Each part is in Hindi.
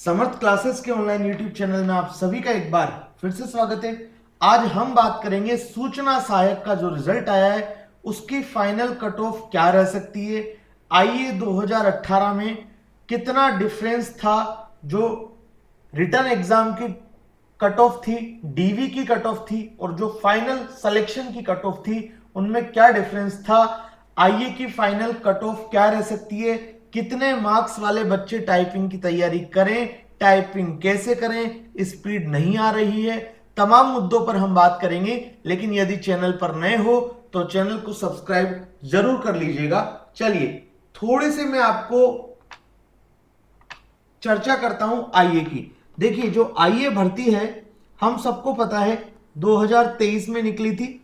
समर्थ क्लासेस के ऑनलाइन यूट्यूब चैनल में आप सभी का एक बार फिर से स्वागत है। आज हम बात करेंगे सूचना सहायक का जो रिजल्ट आया है उसकी फाइनल कट ऑफ क्या रह सकती है। आइए 2018 में कितना डिफरेंस था जो रिटर्न एग्जाम की कट ऑफ थी, डीवी की कट ऑफ थी और जो फाइनल सिलेक्शन की कट ऑफ थी उनमें क्या डिफरेंस था। आइए की फाइनल कट ऑफ क्या रह सकती है, कितने मार्क्स वाले बच्चे टाइपिंग की तैयारी करें, टाइपिंग कैसे करें, स्पीड नहीं आ रही है, तमाम मुद्दों पर हम बात करेंगे। लेकिन यदि चैनल पर नए हो तो चैनल को सब्सक्राइब जरूर कर लीजिएगा। चलिए थोड़े से मैं आपको चर्चा करता हूं आईए की। देखिए जो आईए भर्ती है हम सबको पता है 2023 में निकली थी।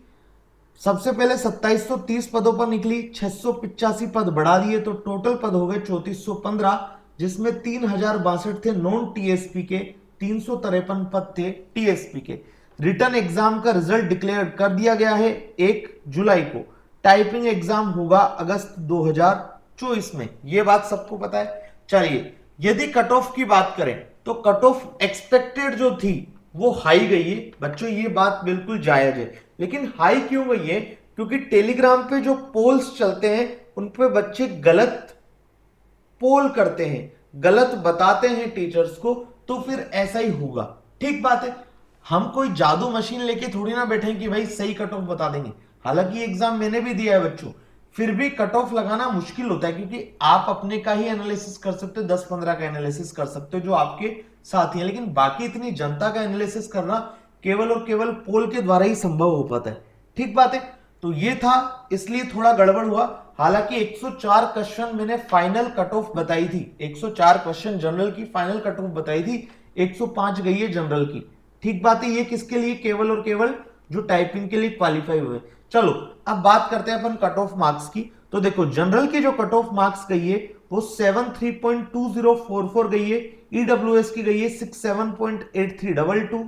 सबसे पहले 2730 पदों पर निकली, 685 पद बढ़ा दिए तो टोटल पद हो गए 3415, जिसमें 3062 थे नॉन टीएसपी के, 353 पद थे टीएसपी के। रिटर्न एग्जाम का रिजल्ट डिक्लेयर कर दिया गया है 1 जुलाई को। टाइपिंग एग्जाम होगा अगस्त 2024 में, यह बात सबको पता है। चलिए यदि कट ऑफ की बात करें तो कट ऑफ एक्सपेक्टेड जो थी वो हाई गई है बच्चों, ये बात बिल्कुल जायज है। लेकिन हाई क्यों गई है? क्योंकि टेलीग्राम पे जो पोल्स चलते हैं उन पे बच्चे गलत पोल करते हैं, गलत बताते हैं टीचर्स को, तो फिर ऐसा ही होगा। ठीक बात है, हम कोई जादू मशीन लेके थोड़ी ना बैठे कि भाई सही कट ऑफ बता देंगे। हालांकि एग्जाम मैंने भी दिया है बच्चों, फिर भी कट ऑफ लगाना मुश्किल होता है क्योंकि आप अपने का ही एनालिसिस कर सकते हो, 10-15 का एनालिसिस कर सकते हो जो आपके साथी हैं, लेकिन बाकी इतनी जनता का एनालिसिस करना केवल और केवल पोल के द्वारा ही संभव हो पाता है। ठीक बात है, तो ये था, इसलिए थोड़ा गड़बड़ हुआ। हालांकि 104 क्वेश्चन मैंने फाइनल कट ऑफ बताई थी, 104 क्वेश्चन जनरल की फाइनल कट ऑफ बताई थी, 105 गई है जनरल की। ठीक बात है, ये किसके लिए? केवल और केवल जो टाइपिंग के लिए क्वालिफाई हुए। चलो अब बात करते हैं अपन कट ऑफ मार्क्स की। तो देखो जनरल की जो कट ऑफ मार्क्स गई है वो 73.2044 गई है, ईडब्ल्यूएस की गई है 67.8322,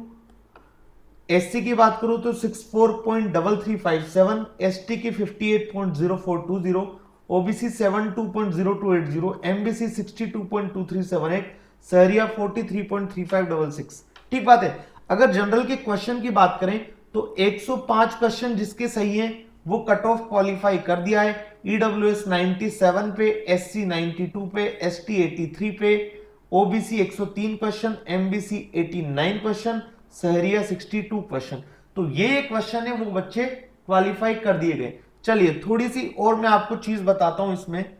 एससी की बात करूं तो 64.3357, एसटी की 58.0420, ओबीसी 72.0280, एमबीसी 62.2378, सहरिया 43.3566। ठीक बात है। अगर जनरल के क्वेश्चन की बात करें तो 105 क्वेश्चन जिसके सही हैं वो कट ऑफ क्वालिफाई कर दिया है। ईडब्ल्यूएस 97 पे, एससी 92 पे, एसटी 83 पे, OBC 103 question, MBC 89 question, Sahariya 62 question. तो ये क्वेश्चन है वो बच्चे क्वालिफाई कर दिए गए। चलिए थोड़ी सी और मैं आपको चीज बताता हूं, इसमें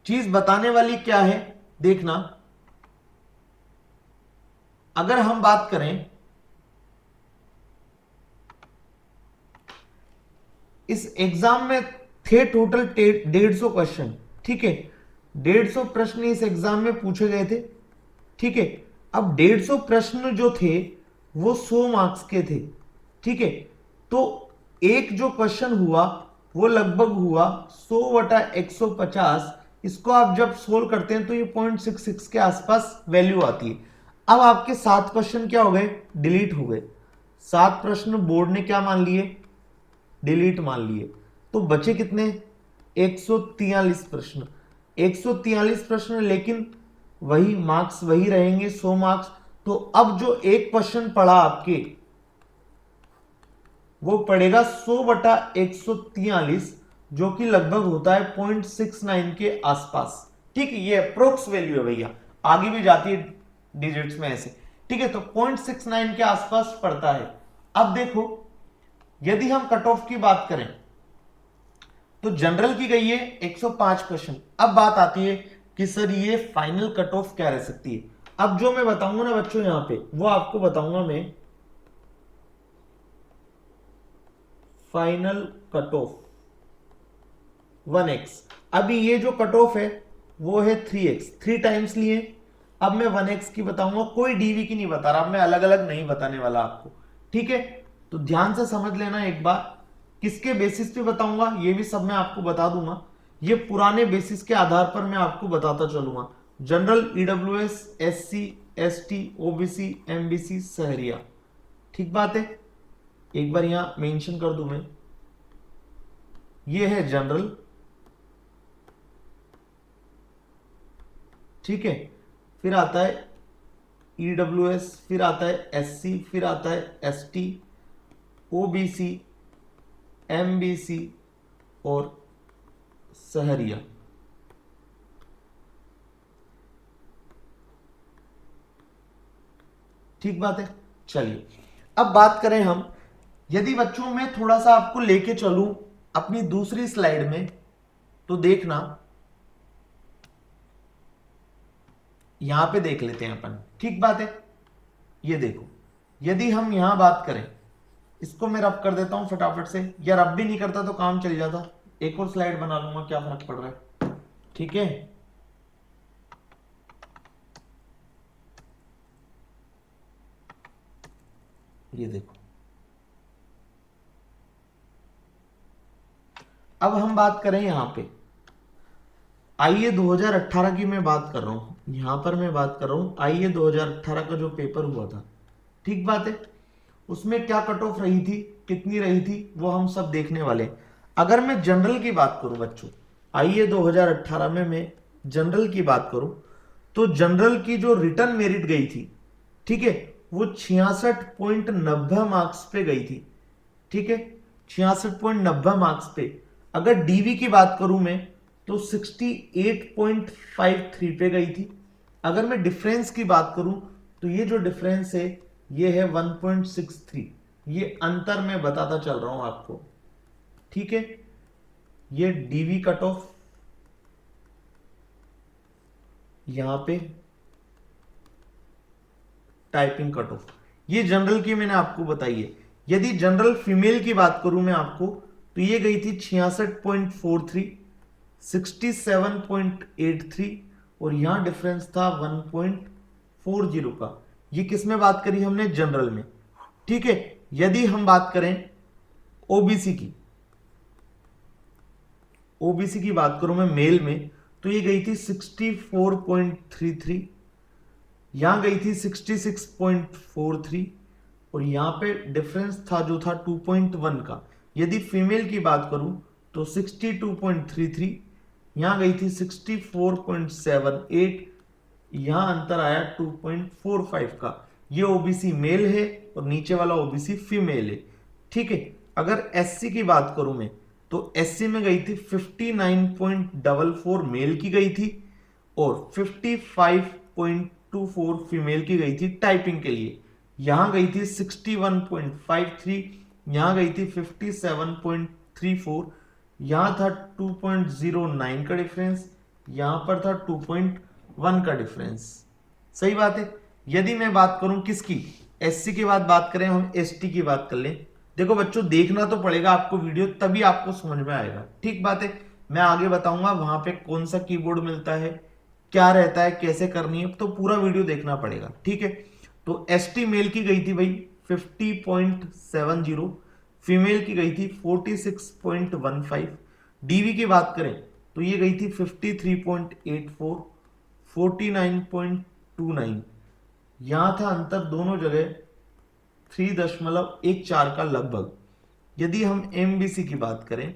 चीज बताने वाली क्या है देखना। अगर हम बात करें इस एग्जाम में थे टोटल 150 क्वेश्चन, ठीक है, 150 प्रश्न इस एग्जाम में पूछे गए थे। ठीक है, अब 150 प्रश्न जो थे वो 100 मार्क्स के थे। ठीक है, तो एक जो क्वेश्चन हुआ वो लगभग हुआ 100/150। इसको आप जब सोल्व करते हैं तो ये 0.66 के आसपास वैल्यू आती है। अब आपके 7 क्वेश्चन क्या हो गए? डिलीट हो गए। 7 प्रश्न बोर्ड ने क्या मान लिए? डिलीट मान लिए। तो बचे कितने? 143 प्रश्न। 143 प्रश्न, लेकिन वही मार्क्स वही रहेंगे, 100 मार्क्स। तो अब जो एक क्वेश्चन पड़ा आपके वो पड़ेगा 100/143, जो कि लगभग होता है 0.69 के आसपास। ठीक है, ये अप्रोक्स वैल्यू है भैया, आगे भी जाती है डिजिट्स में ऐसे। ठीक है, तो 0.69 के आसपास पड़ता है। अब देखो यदि हम कट ऑफ की बात करें तो जनरल की गई है 105 क्वेश्चन। अब बात आती है कि सर ये फाइनल कट ऑफ क्या रह सकती है। अब जो मैं बताऊंगा ना बच्चों यहां पे वो आपको बताऊंगा मैं फाइनल कट ऑफ 1x। अभी ये जो कट ऑफ है वो है 3x, 3 टाइम्स लिए। अब मैं 1x की बताऊंगा, कोई डीवी की नहीं बता रहा, मैं अलग अलग नहीं बताने वाला आपको। ठीक है, तो ध्यान से समझ लेना एक बार, किसके बेसिस पे बताऊंगा ये भी सब मैं आपको बता दूंगा। ये पुराने बेसिस के आधार पर मैं आपको बताता चलूंगा। General, EWS, SC, ST, OBC, MBC, Sahariya. ठीक बात है, एक बार यहां मेंशन कर दूं मैं, ये है जनरल। ठीक है, फिर आता है EWS, फिर आता है SC, फिर आता है ST, OBC, MBC और सहरिया। ठीक बात है। चलिए अब बात करें हम, यदि बच्चों मैं थोड़ा सा आपको लेके चलूं अपनी दूसरी स्लाइड में, तो देखना यहां पे देख लेते हैं अपन। ठीक बात है। ये देखो, यदि हम यहां बात करें, इसको मैं रब कर देता हूं फटाफट से, या रब भी नहीं करता तो काम चल जाता, एक और स्लाइड बना लूंगा, क्या फर्क पड़ रहा है। ठीक है, ये देखो, अब हम बात करें यहां पे, आइए 2018 की मैं बात कर रहा हूं, यहां पर मैं बात कर रहा हूं आइए 2018 का जो पेपर हुआ था। ठीक बात है, उसमें क्या कट ऑफ रही थी, कितनी रही थी, वो हम सब देखने वाले हैं। अगर मैं जनरल की बात करूं बच्चों, आइए 2018 में मैं जनरल की बात करूं, तो जनरल की जो रिटर्न मेरिट गई थी, ठीक है, वो 66.90 मार्क्स पे गई थी। ठीक है, 66.90 मार्क्स पे। अगर डीवी की बात करूं मैं, तो 68.53 पे गई थी। अगर मैं डिफरेंस की बात करूं, तो ये जो डिफरेंस है ये है 1.63, ये अंतर मैं बताता चल रहा हूं आपको। ठीक है, ये डीवी कट ऑफ, यहां पे टाइपिंग कट ऑफ, ये जनरल की मैंने आपको बताई है। यदि जनरल फीमेल की बात करूं मैं आपको, तो ये गई थी 66.43, 67.83 और यहां डिफरेंस था 1.40 का। ये किस में बात करी हमने, जनरल में। ठीक है, यदि हम बात करें ओबीसी की, ओबीसी की बात करूं मैं मेल में, तो ये गई थी 64.33, यहां गई थी 66.43 और यहां पे डिफरेंस था जो था 2.1 का। यदि फीमेल की बात करूं तो 62.33, यहां गई थी 64.78, यहां अंतर आया 2.45 का। ये ओबीसी मेल है और नीचे वाला ओबीसी फीमेल है। ठीक है, अगर एससी की बात करूं मैं, तो एससी में गई थी 59.44 मेल की गई थी और 55.24 फीमेल की गई थी टाइपिंग के लिए। यहां गई थी 61.53, यहां गई थी 57.34, यहां था 2.09 का डिफरेंस, यहां पर था 2.1 का डिफरेंस। सही बात है। यदि मैं बात करूं किसकी, एससी की बात करें हम, एसटी की बात कर लें। देखो बच्चों, देखना तो पड़ेगा आपको वीडियो, तभी आपको समझ में आएगा। ठीक बात है, मैं आगे बताऊंगा वहां पे कौन सा कीबोर्ड मिलता है, क्या रहता है, कैसे करनी है, तो पूरा वीडियो देखना पड़ेगा। ठीक है, तो एसटी मेल की गई थी भाई 50.70, फीमेल की गई थी 46.15। डीवी की बात करें तो ये गई थी 53.84, 49.29, यहां था अंतर दोनों जगह 3.14 का लगभग। यदि हम एमबीसी की बात करें,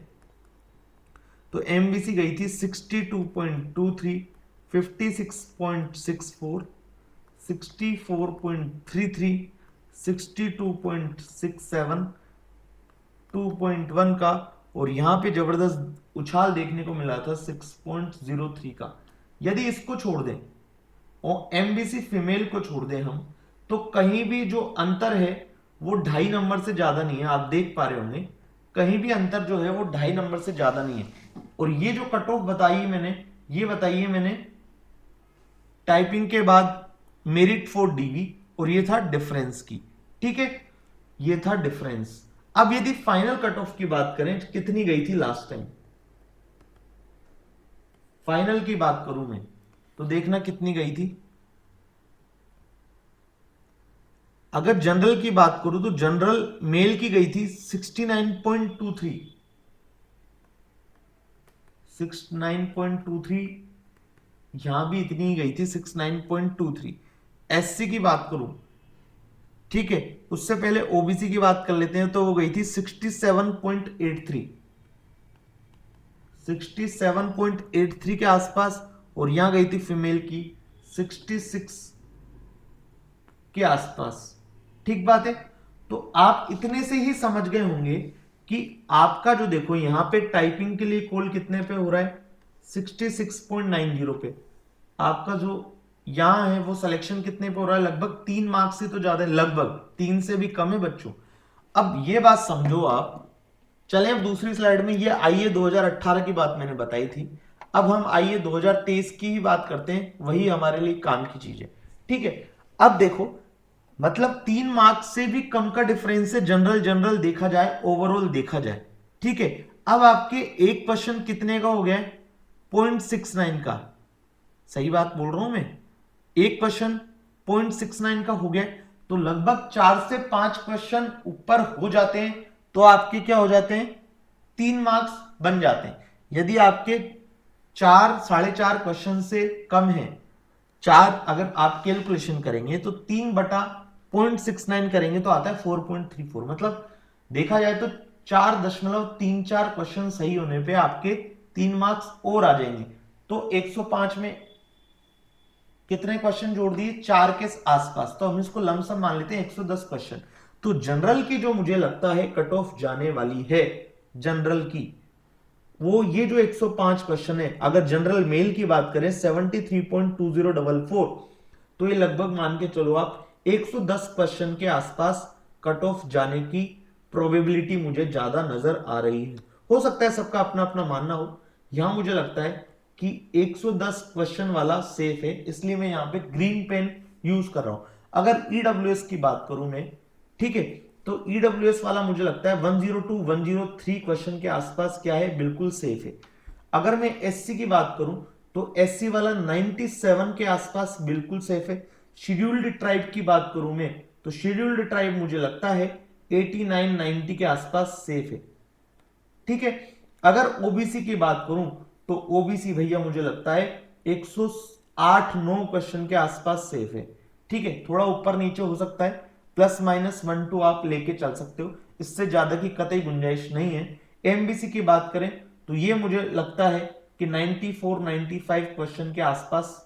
तो एमबीसी गई थी 62.23, 56.64, 64.33, 62.67, 2.1 का, और यहां पे जबरदस्त उछाल देखने को मिला था 6.03 का। यदि इसको छोड़ दें और एमबीसी फीमेल को छोड़ दें हम, तो कहीं भी जो अंतर है वो 2.5 नंबर से ज्यादा नहीं है। आप देख पा रहे होंगे कहीं भी अंतर जो है वो 2.5 नंबर से ज्यादा नहीं है। और ये जो कट ऑफ बताई है मैंने, ये बताई है मैंने टाइपिंग के बाद मेरिट फॉर डीवी, और ये था डिफरेंस की। ठीक है, ये था डिफरेंस। अब यदि फाइनल कट ऑफ की बात करें, कितनी गई थी लास्ट टाइम, फाइनल की बात करूं मैं, तो देखना कितनी गई थी। अगर जनरल की बात करूं तो जनरल मेल की गई थी 69.23, 69.23, यहां भी इतनी ही गई थी 69.23। एससी की बात करूं, ठीक है, उससे पहले ओबीसी की बात कर लेते हैं, तो वो गई थी 67.83, 67.83 के आसपास, और यहां गई थी फीमेल की 66 के आसपास। ठीक बात है। तो आप इतने से ही समझ गए होंगे कि आपका जो देखो यहां पे टाइपिंग के लिए कॉल कितने पे हो रहा है, 66.90 पे। आपका जो यहां है वो सिलेक्शन कितने पे हो रहा है, लगभग 3 मार्क्स से तो ज्यादा है, लगभग 3 से भी कम है बच्चों। अब ये बात समझो आप। चलें अब दूसरी स्लाइड में, ये आईए 2018 की बात मैंने बताई थी। अब हम आईए 2023 की ही बात करते हैं, वही हमारे लिए काम की चीज है। ठीक है। अब देखो मतलब 3 मार्क्स से भी कम का डिफरेंस है, जनरल जनरल देखा जाए, ओवरऑल देखा जाए। ठीक है। अब आपके एक क्वेश्चन कितने का हो गया, 0.69 का। सही बात बोल रहा हूं मैं, एक क्वेश्चन 0.69 का हो गया, तो लगभग 4 से 5 क्वेश्चन ऊपर हो जाते हैं तो आपके क्या हो जाते हैं, 3 मार्क्स बन जाते हैं। यदि आपके 4 4.5 क्वेश्चन से कम है, 4 अगर आप कैलकुलेशन करेंगे तो 3/0.69 करेंगे तो आता है 4.34। मतलब देखा जाए तो 4.34 क्वेश्चन सही होने पे आपके 3 मार्क्स और आ जाएंगे। तो 105 में कितने क्वेश्चन जोड़ दिए, 4 के आसपास, तो हम इसको लमसम मान लेते हैं 110 क्वेश्चन। तो जनरल की जो मुझे लगता है कट ऑफ जाने वाली है जनरल की, वो ये जो 105 क्वेश्चन है, अगर जनरल मेल की बात करें 73.2044, तो ये लगभग मान के चलो आप 110 क्वेश्चन के आसपास कट ऑफ जाने की प्रोबेबिलिटी मुझे ज्यादा नजर आ रही है। हो सकता है सबका अपना अपना मानना हो, यहां मुझे लगता है कि 110 क्वेश्चन वाला सेफ है, इसलिए मैं यहां पे ग्रीन पेन यूज कर रहा हूं। अगर ईडब्ल्यूएस की बात करूं मैं, ठीक है, तो ईडब्ल्यूएस वाला मुझे लगता है 102 103 क्वेश्चन के आसपास क्या है, बिल्कुल सेफ है। अगर मैं एससी की बात करूं तो एससी वाला 97 के आसपास बिल्कुल सेफ है। शेड्यूल्ड ट्राइब की बात करूं मैं तो शेड्यूल्ड ट्राइब मुझे लगता है 89 90 के आसपास सेफ है। ठीक है। अगर ओबीसी की बात करूं तो ओबीसी भैया मुझे लगता है 108 9 क्वेश्चन के आसपास सेफ है। ठीक है, थोड़ा ऊपर नीचे हो सकता है, +-1 2 आप लेके चल सकते हो, इससे ज्यादा की कतई गुंजाइश नहीं है। एमबीसी की बात करें तो ये मुझे लगता है कि 94 95 क्वेश्चन के आसपास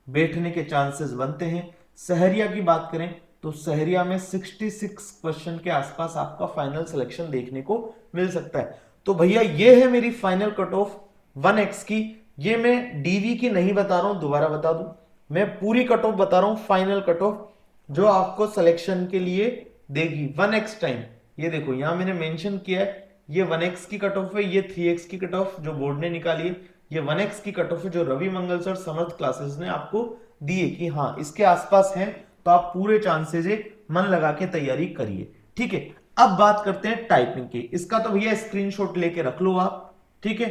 बैठने के चांसेस बनते हैं। सहरिया की बात करें तो सहरिया में 66 क्वेश्चन के आसपास आपका फाइनल सिलेक्शन देखने को मिल सकता है। तो भैया ये है मेरी फाइनल कट ऑफ 1x की। ये मैं डीवी की नहीं बता रहा हूं, दोबारा बता दूं, मैं पूरी कट ऑफ बता रहा हूं, फाइनल कट ऑफ जो आपको सिलेक्शन के लिए देगी 1x टाइम। ये देखो यहां मैंने मेंशन किया है, ये 1x की कट ऑफ है, ये 3x की कट ऑफ जो बोर्ड ने निकाली है, ये 1x की कट ऑफ है जो रवि मंगल सर समर्थ क्लासेस ने आपको दी है कि हाँ इसके आसपास है, तो आप पूरे चांसेस है, मन लगा के तैयारी करिए। ठीक है। अब बात करते हैं टाइपिंग की। इसका तो भैया स्क्रीनशॉट लेके रख लो आप, ठीक है,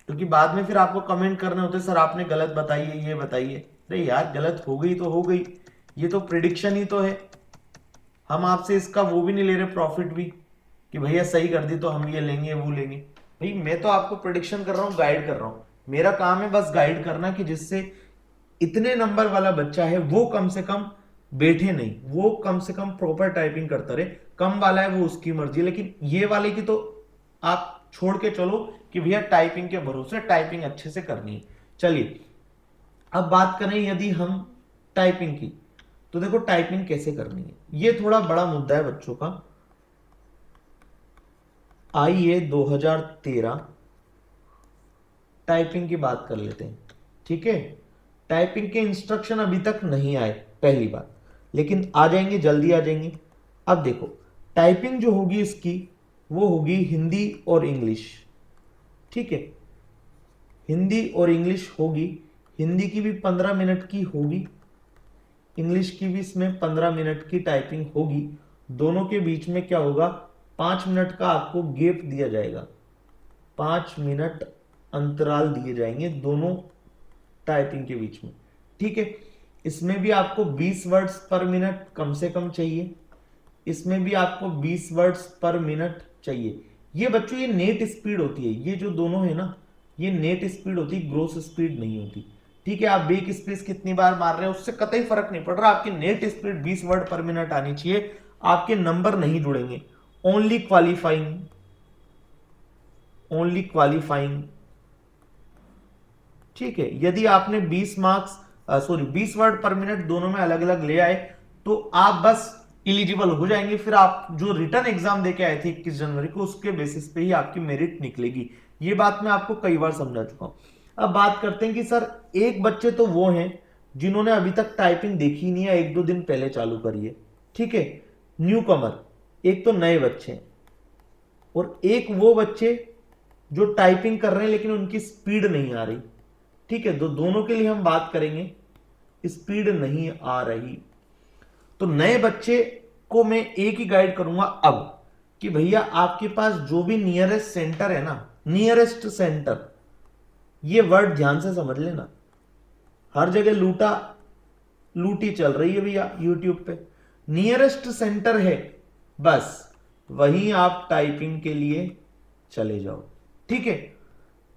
क्योंकि बाद में फिर आपको कमेंट करने होते सर आपने गलत बताई है, ये बताइए। अरे यार गलत हो गई तो हो गई, ये तो प्रिडिक्शन ही तो है, हम आपसे इसका वो भी नहीं ले रहे प्रॉफिट भी कि भैया सही कर दी तो हम ये लेंगे वो लेंगे। भाई मैं तो आपको प्रिडिक्शन कर रहा हूँ, गाइड कर रहा हूँ, मेरा काम है बस गाइड करना कि जिससे इतने नंबर वाला बच्चा है वो कम से कम बैठे नहीं, वो कम से कम प्रॉपर टाइपिंग करता रहे। कम वाला है वो उसकी मर्जी, लेकिन ये वाले की तो आप छोड़ के चलो कि भैया टाइपिंग के भरोसे टाइपिंग अच्छे से करनी है। चलिए अब बात करें यदि हम टाइपिंग की, तो देखो टाइपिंग कैसे करनी है, ये थोड़ा बड़ा मुद्दा है बच्चों का। आइए 2013 टाइपिंग की बात कर लेते हैं। ठीक है, टाइपिंग के इंस्ट्रक्शन अभी तक नहीं आए पहली बात, लेकिन आ जाएंगे, जल्दी आ जाएंगे। अब देखो टाइपिंग जो होगी इसकी वो होगी हिंदी और इंग्लिश। ठीक है, हिंदी और इंग्लिश होगी, हिंदी की भी 15 मिनट की होगी, इंग्लिश की भी इसमें 15 मिनट की टाइपिंग होगी। दोनों के बीच में क्या होगा, 5 मिनट का आपको गैप दिया जाएगा, 5 मिनट अंतराल दिए जाएंगे दोनों टाइपिंग के बीच में। ठीक है, इसमें भी आपको 20 वर्ड्स पर मिनट कम से कम चाहिए, इसमें भी आपको 20 वर्ड्स पर मिनट चाहिए। ये बच्चों ये नेट स्पीड होती है, ये जो दोनों है ना ये नेट स्पीड होती है, ग्रोस स्पीड नहीं होती। ठीक है, आप बेक स्पेस कितनी बार मार रहे हैं उससे कतई फर्क नहीं पड़ रहा, आपकी नेट स्पीड 20 वर्ड पर मिनट आनी चाहिए, आपके नंबर नहीं जुड़ेंगे। Only qualifying, only qualifying. ठीक है, यदि आपने 20 मार्क्स सॉरी 20 वर्ड पर मिनट दोनों में अलग अलग ले आए तो आप बस एलिजिबल हो जाएंगे। फिर आप जो रिटर्न एग्जाम देके आए थे 21 जनवरी को, उसके बेसिस पे ही आपकी मेरिट निकलेगी। ये बात मैं आपको कई बार समझा चुका हूं। अब बात करते हैं कि सर एक बच्चे तो वो हैं जिन्होंने अभी तक टाइपिंग देखी नहीं है, 1-2 दिन पहले चालू करी है, ठीक है, न्यू कमर, एक तो नए बच्चे, और एक वो बच्चे जो टाइपिंग कर रहे हैं लेकिन उनकी स्पीड नहीं आ रही, ठीक है। दोनों के लिए हम बात करेंगे, स्पीड नहीं आ रही। तो नए बच्चे को मैं एक ही गाइड करूंगा अब कि भैया आपके पास जो भी नियरेस्ट सेंटर है ना, नियरेस्ट सेंटर, ये वर्ड ध्यान से समझ लेना। हर जगह लूटा लूटी चल रही है भैया यूट्यूब पे, नियरेस्ट सेंटर है बस वहीं आप टाइपिंग के लिए चले जाओ, ठीक है।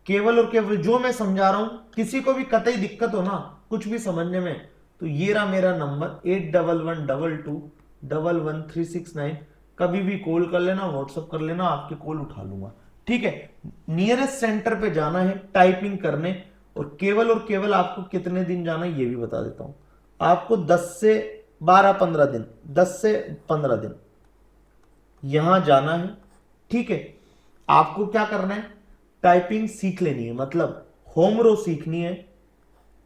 केवल और केवल जो मैं समझा रहा हूं, किसी को भी कतई दिक्कत हो ना कुछ भी समझने में, तो ये रहा मेरा नंबर 8112211369। कभी भी कॉल कर लेना, व्हाट्सअप कर लेना, आपके कॉल उठा लूंगा, ठीक है। नियरेस्ट सेंटर पे जाना है टाइपिंग करने, और केवल आपको कितने दिन जाना है ये भी बता देता हूं। आपको 10 से 12-15 दिन, 10 से 15 दिन यहां जाना है, ठीक है। आपको क्या करना है, टाइपिंग सीख लेनी है, मतलब होम रो सीखनी है,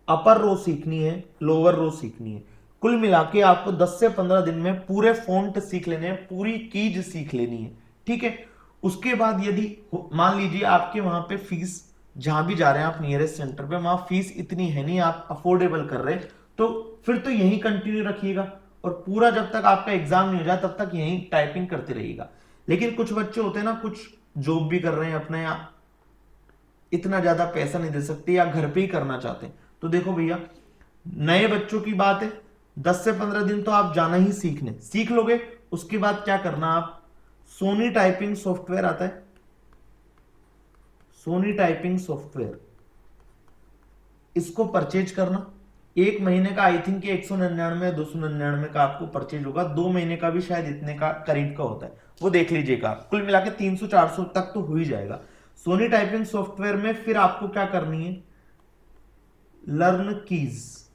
अपर रो सीखनी है, लोअर रो सीखनी है। कुल मिला के आपको 10 से 15 दिन में पूरे फॉन्ट सीख लेने हैं, पूरी कीज सीख लेनी है, ठीक है। उसके बाद यदि मान लीजिए आपके वहां पे फीस, जहां भी जा रहे हैं आप नियरेस्ट सेंटर पे, वहां फीस इतनी है नहीं, आप अफोर्डेबल कर रहे हैं, तो फिर तो यही कंटिन्यू रखिएगा और पूरा जब तक आपका एग्जाम नहीं हो जाए तब तक यही टाइपिंग करते रहिएगा। लेकिन कुछ बच्चे होते हैं ना, कुछ जॉब भी कर रहे हैं अपने, या इतना ज्यादा पैसा नहीं दे सकते, या घर पे ही करना चाहते हैं, तो देखो भैया नए बच्चों की बात है, 10 से 15 दिन तो आप जाना ही सीखने, सीख लोगे। उसके बाद क्या करना, आप सोनी टाइपिंग सॉफ्टवेयर आता है, सोनी टाइपिंग सॉफ्टवेयर, इसको परचेज करना। 1 महीने का आई थिंक 199 299 का आपको परचेज होगा, 2 महीने का भी शायद इतने का करीब का होता है, वो देख लीजिएगा। कुल मिला के 300-400 तक तो हो ही जाएगा सोनी टाइपिंग सॉफ्टवेयर में। फिर आपको क्या करनी है, लर्न कीज।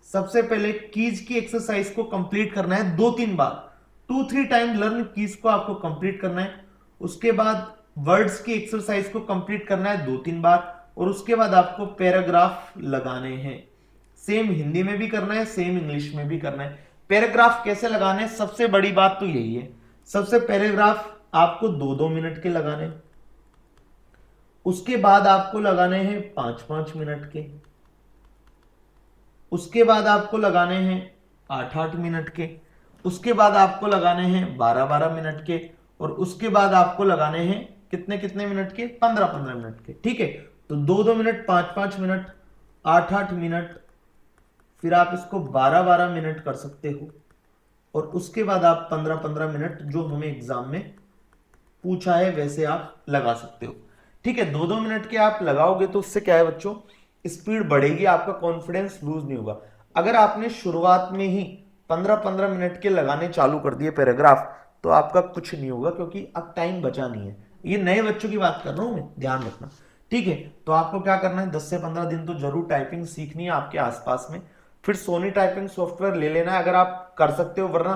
सबसे पहले कीज की एक्सरसाइज को कंप्लीट करना है 2-3 बार, 2-3 टाइम लर्न कीज को आपको कंप्लीट करना है। उसके बाद वर्ड्स की एक्सरसाइज को कंप्लीट करना है 2-3 बार, और उसके बाद आपको पैराग्राफ लगाने हैं। सेम हिंदी में भी करना है, सेम इंग्लिश में भी करना है। पैराग्राफ कैसे लगाने हैं, सबसे बड़ी बात तो यही है, सबसे पैराग्राफ आपको 2-2 मिनट के लगाने हैं। उसके बाद आपको लगाने हैं 5-5 मिनट के, उसके बाद आपको लगाने हैं 8-8 मिनट के, उसके बाद आपको लगाने हैं 12-12 मिनट के, और उसके बाद आपको लगाने हैं कितने कितने मिनट के, 15-15 मिनट के, ठीक है। तो 2-2 मिनट, 5-5 मिनट, 8-8 मिनट, फिर आप इसको 12-12 मिनट कर सकते हो, और उसके बाद आप 15-15 मिनट जो हमें एग्जाम में पूछा है वैसे आप लगा सकते हो, ठीक है। 2-2 मिनट के आप लगाओगे तो उससे क्या है बच्चों, स्पीड बढ़ेगी, आपका कॉन्फिडेंस लूज नहीं होगा। अगर आपने शुरुआत में ही 15-15 मिनट के लगाने चालू कर दिए पैराग्राफ, तो आपका कुछ नहीं होगा, क्योंकि अब टाइम बचा नहीं है। ये नए बच्चों की बात कर रहा हूं मैं, ध्यान रखना, ठीक है। तो आपको क्या करना है, 10 से 15 दिन तो जरूर टाइपिंग सीखनी है आपके आसपास में। फिर सोनी टाइपिंग सॉफ्टवेयर ले लेना है अगर आप कर सकते हो, वरना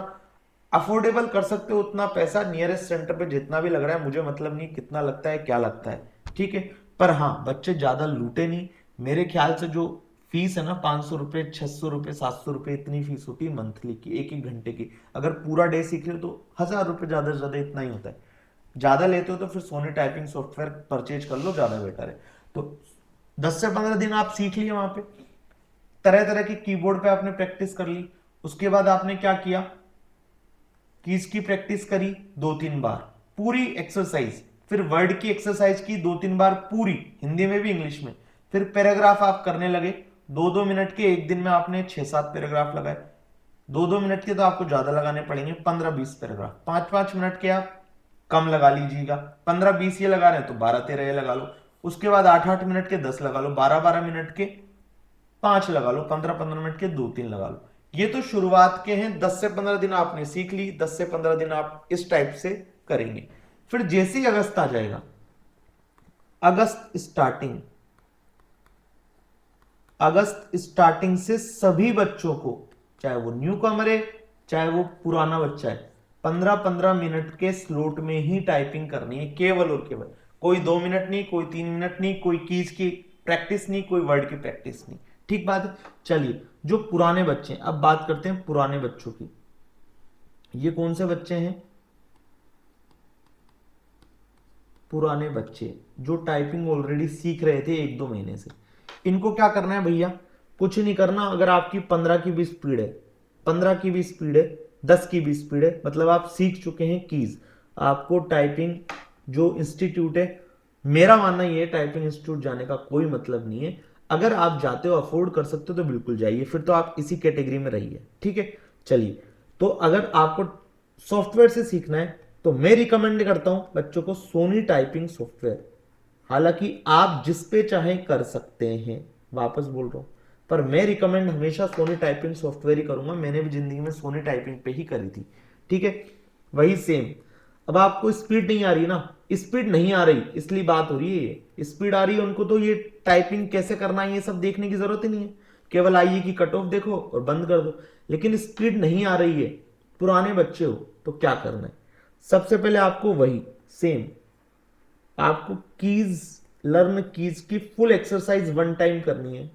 अफोर्डेबल कर सकते हो उतना पैसा, नियरेस्ट सेंटर पे जितना भी लग रहा है, मुझे मतलब नहीं कितना लगता है, क्या लगता है, ठीक है। पर हाँ, बच्चे ज्यादा लूटे नहीं। मेरे ख्याल से जो फीस है ना, 500 रुपए, 600 रुपए, 700 रुपए, इतनी फीस होती है मंथली की, 1-1 घंटे की। अगर पूरा डे सीख रहे हो तो 1000 रुपए ज्यादा से ज्यादा इतना ही होता है। ज्यादा लेते हो तो फिर सोनी टाइपिंग सॉफ्टवेयर परचेज कर लो, ज्यादा बेटर है। तो 10 से 15 दिन आप सीख लिए, वहां पे तरह तरह की कीबोर्ड पे आपने प्रैक्टिस कर ली। उसके बाद आपने क्या किया, कीज की प्रैक्टिस करी 2-3 बार पूरी एक्सरसाइज, फिर वर्ड की एक्सरसाइज की 2-3 बार पूरी, हिंदी में भी इंग्लिश में। फिर पैराग्राफ आप करने लगे 2-2 मिनट के, एक दिन में आपने 6-7 पैराग्राफ लगाए। 2-2 मिनट के तो आपको ज्यादा लगाने पड़ेंगे, 15-20 पैराग्राफ। 5-5 मिनट के आप कम लगा लीजिएगा, 15-20 ये लगा रहे हैं तो 12-13 ये लगा लो। उसके बाद 8-8 मिनट के 10 लगा लो, 12-12 मिनट के 5 लगा लो, 15-15 मिनट के 2-3 लगा लो। ये तो शुरुआत के हैं, 10 से 15 दिन आपने सीख ली, 10 से 15 दिन आप इस टाइप से करेंगे। फिर जैसे ही अगस्त आ जाएगा, अगस्त स्टार्टिंग, अगस्त स्टार्टिंग से सभी बच्चों को, चाहे वो न्यू कमर है चाहे वो पुराना बच्चा है, 15-15 मिनट के स्लॉट में ही टाइपिंग करनी है, केवल और केवल। कोई 2 मिनट नहीं, कोई 3 मिनट नहीं, कोई कीज की प्रैक्टिस नहीं, कोई वर्ड की प्रैक्टिस नहीं। ठीक बात है। चलिए, जो पुराने बच्चे हैं, अब बात करते हैं पुराने बच्चों की। ये कौन से बच्चे हैं? पुराने बच्चे जो टाइपिंग ऑलरेडी सीख रहे थे 1-2 महीने से। इनको क्या करना है भैया? कुछ नहीं करना। अगर आपकी 15 की भी स्पीड है, 15 की भी स्पीड है, 10 की भी स्पीड है, मतलब आप सीख चुके हैं कीज। आपको टाइपिंग जो इंस्टीट्यूट है, मेरा मानना ये है टाइपिंग इंस्टीट्यूट जाने का कोई मतलब नहीं है। अगर आप जाते हो, अफोर्ड कर सकते हो तो बिल्कुल जाइए, फिर तो आप इसी कैटेगरी में रहिए। ठीक है। चलिए, तो अगर आपको सॉफ्टवेयर से सीखना है तो मैं रिकमेंड करता हूं बच्चों को सोनी टाइपिंग सॉफ्टवेयर। हालांकि आप जिस पे चाहे कर सकते हैं, वापस बोल रहा हूं, पर मैं रिकमेंड हमेशा सोनी टाइपिंग सॉफ्टवेयर ही करूंगा। मैंने भी जिंदगी में सोनी टाइपिंग पे ही करी थी। ठीक है, वही सेम। अब आपको स्पीड नहीं आ रही ना, स्पीड नहीं आ रही इसलिए बात हो रही है। स्पीड आ रही है उनको तो ये टाइपिंग कैसे करना है ये सब देखने की जरूरत ही नहीं है। केवल आइए की कट ऑफ देखो और बंद कर दो। लेकिन स्पीड नहीं आ रही है, पुराने बच्चे हो तो क्या करना है? सबसे पहले आपको वही सेम, आपको कीज, लर्न कीज की फुल एक्सरसाइज 1 टाइम करनी है।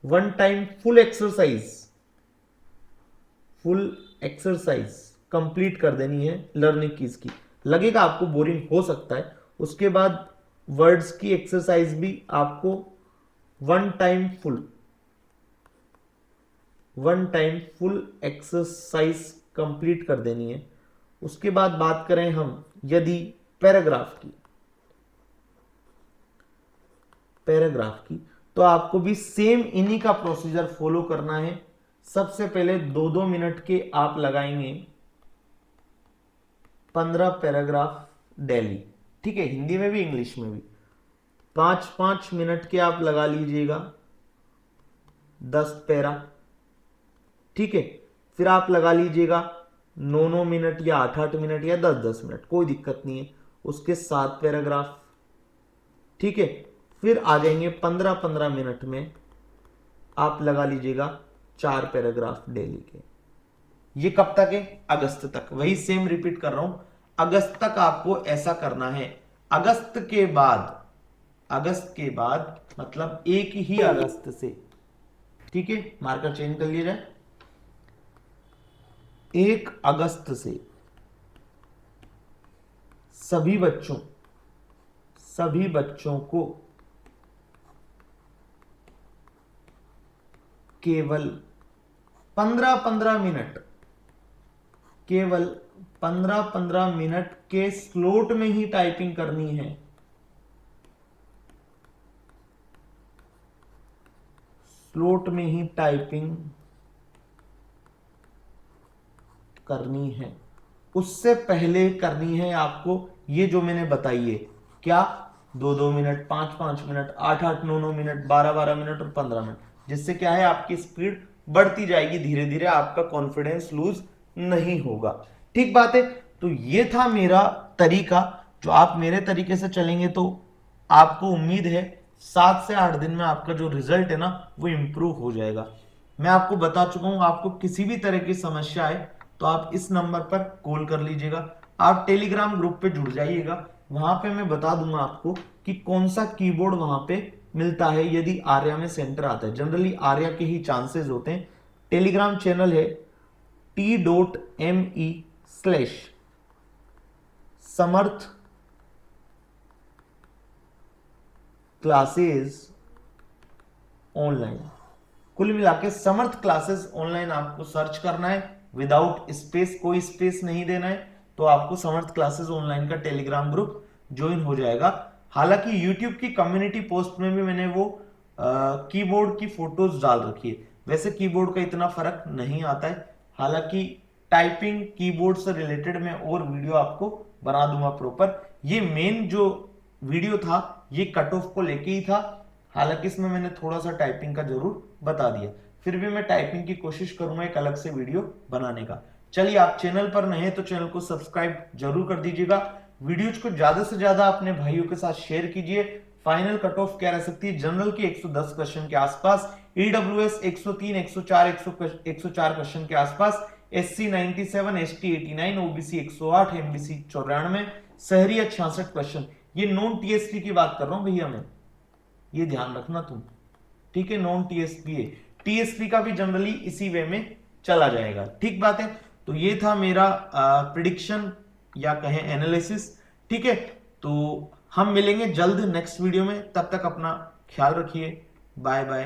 1 टाइम फुल एक्सरसाइज कंप्लीट कर देनी है लर्निंग कीज की। लगेगा आपको बोरिंग, हो सकता है। उसके बाद वर्ड्स की एक्सरसाइज भी आपको 1 टाइम फुल एक्सरसाइज कंप्लीट कर देनी है। उसके बाद बात करें हम यदि पैराग्राफ की, तो आपको भी सेम इन्हीं का प्रोसीजर फॉलो करना है। सबसे पहले 2-2 मिनट के आप लगाएंगे 15 पैराग्राफ डेली। ठीक है, हिंदी में भी इंग्लिश में भी। 5-5 मिनट के आप लगा लीजिएगा 10 पैरा। ठीक है, फिर आप लगा लीजिएगा 9-9 मिनट या 8-8 मिनट या 10-10 मिनट, कोई दिक्कत नहीं है, उसके 7 पैराग्राफ। ठीक है, फिर आ जाएंगे 15-15 मिनट में आप लगा लीजिएगा 4 पैराग्राफ डेली के। ये कब तक है? अगस्त तक। वही सेम रिपीट कर रहा हूं, अगस्त तक आपको ऐसा करना है। अगस्त के बाद मतलब 1 ही अगस्त से, ठीक है, मार्कर चेंज कर लिया जाए, 1 अगस्त से सभी बच्चों को केवल 15-15 मिनट के स्लॉट में ही टाइपिंग करनी है। स्लॉट में ही टाइपिंग करनी है, उससे पहले करनी है आपको ये जो मैंने बताई है। क्या? 2-2 मिनट, 5-5 मिनट, 8-8, 9-9 मिनट, 12-12 मिनट और 15 मिनट। जिससे क्या है, आपकी स्पीड बढ़ती जाएगी धीरे धीरे, आपका कॉन्फिडेंस लूज नहीं होगा। ठीक बात है। तो ये था मेरा तरीका। जो आप मेरे तरीके से चलेंगे तो आपको उम्मीद है 7 से 8 दिन में आपका जो रिजल्ट है ना वो इंप्रूव हो जाएगा। मैं आपको बता चुका हूं, आपको किसी भी तरह की समस्या है तो आप इस नंबर पर कॉल कर लीजिएगा। आप टेलीग्राम ग्रुप पे जुड़ जाइएगा, वहां पे मैं बता दूंगा आपको कि कौन सा कीबोर्ड वहां पे मिलता है यदि आर्या में सेंटर आता है। जनरली आर्या के ही चांसेस होते हैं। टेलीग्राम चैनल है t.me/समर्थ क्लासेस ऑनलाइन। कुल मिला के समर्थ क्लासेस ऑनलाइन आपको सर्च करना है, विदाउट स्पेस, कोई स्पेस नहीं देना है, तो आपको समर्थ क्लासेस ऑनलाइन का टेलीग्राम ग्रुप ज्वाइन हो जाएगा। हालांकि यूट्यूब की कम्युनिटी पोस्ट में भी मैंने वो कीबोर्ड की फोटोज डाल रखी है। वैसे कीबोर्ड का इतना फर्क नहीं आता है, हालांकि टाइपिंग कीबोर्ड से रिलेटेड मैं और वीडियो आपको बना दूंगा प्रॉपर। ये मेन जो वीडियो था ये कट ऑफ को लेके ही था, हालांकि इसमें मैंने थोड़ा सा टाइपिंग का जरूर बता दिया। फिर भी मैं टाइपिंग की कोशिश करूंगा एक अलग से वीडियो बनाने का। चलिए, आप चैनल पर नए हैं तो चैनल को सब्सक्राइब जरूर कर दीजिएगा। वीडियोज को ज्यादा से ज्यादा अपने भाइयों के साथ शेयर कीजिए, फाइनल कट ऑफ क्या रह सकती है? जनरल की 110 क्वेश्चन के आसपास, ईडब्ल्यूएस 103, 104, 104 क्वेश्चन के आसपास, एससी 97, एसटी 89, ओबीसी 108, एमबीसी 94, शहरी 66 क्वेश्चन। ये नॉन टीएसपी की बात कर रहा हूं भैया मैं, ये ध्यान रखना तुम, ठीक है? नॉन टीएसपी है, टीएसपी का भी जनरली इसी वे में चला जाएगा, ठीक बात है? तो ये था मेरा प्रिडिक्शन या कहें एनालिसिस, ठीक है? तो हम मिलेंगे जल्द नेक्स्ट वीडियो में, तब तक अपना ख्याल रखिए, बाय बाय,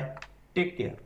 टेक केयर।